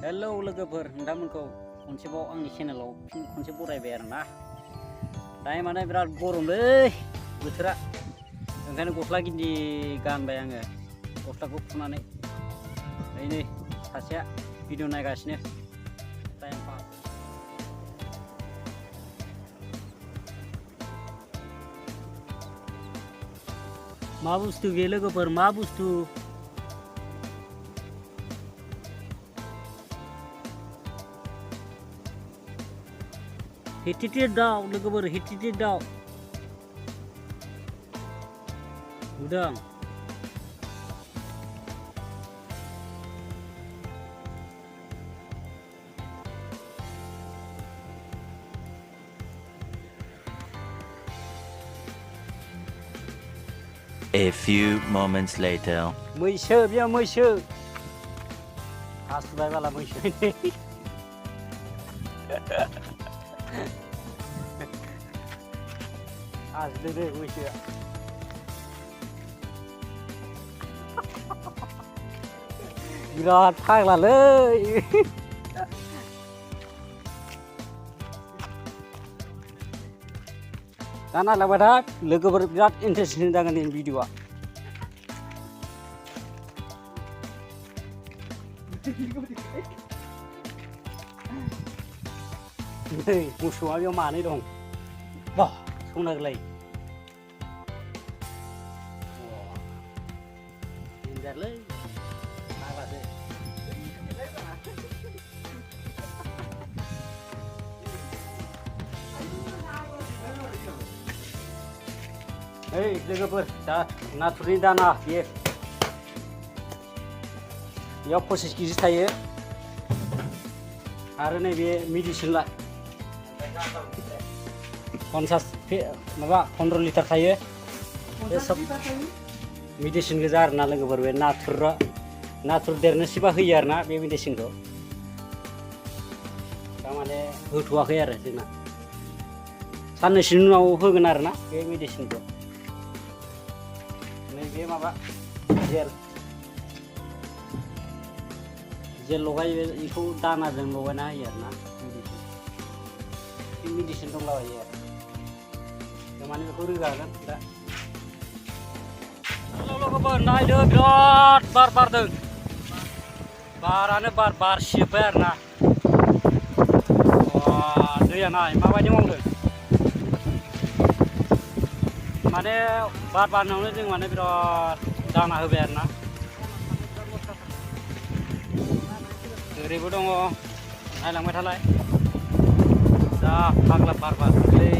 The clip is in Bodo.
हेलौ लोगोफोर नोंथांमोनखौ खनसेबाव आंनि चेनेलाव खनसे बरायबाय आरोना। टाइमानो बिराद गरमलै बोथोरा, ओंखायनो गस्ला गिन्दि गानबाय आङो। गस्लाखौ खुनानै नै सासेया भिडिअ नायगासिनो टाइम पास। मा बुस्थु बे लोगोफोर, मा बुस्थु? हिटिटिर दाउ लोगोफोर, हिटिटिर दाउ नुदों। A few moments later. मैसो बियो मैसो, हासुबाय बाला मैसो। हासुदों मैसोआ। बिराद फाग्लालै। दा नायलांबाय था लोगोफोर, बिराद इन्टारेस्टिं जागोन दिनै भिडिअआ। नै मोसौआ बेयाव मानै दं, बा सौनागोलाय। देनजारलै फाग्लासो। Hei लोगोफोर, दा नाथुरनि दाना बेयो, बेयाव 25 केजि थायो आरो नैबे मेडिसिनलाय 50 माबा 15 लिटार थायो। बे सब मेडिसिन गोजा आरोना लोगोफोर। बे नाथुर देरनोसैबा होयो आरोना बे मेडिसिनखौ। थारमाने होथ'वाखै आरो जोंना, साननैसोनि उनाव होगोन आरोना बे मेडिसिनखौ। नैबे माबा जेल लगायो, बेखौ दानाजों लगायना होयो आरोना मेडिसिन दंलाबायो आरो। माने बेखौ रोगागोन दा। हेलौ लोगोफोर, नायदो बिराद बार बारदों, बारानो बारसिजोब्बाय आरोना। दैया नाय माबायदि मावदों, माने बार बारनायावनो जों माने बिराद दाना होबाय आरोना। ओरैबो दङ, नायलांबाय थालाय। जा फाग्ला बार बारदोंलै।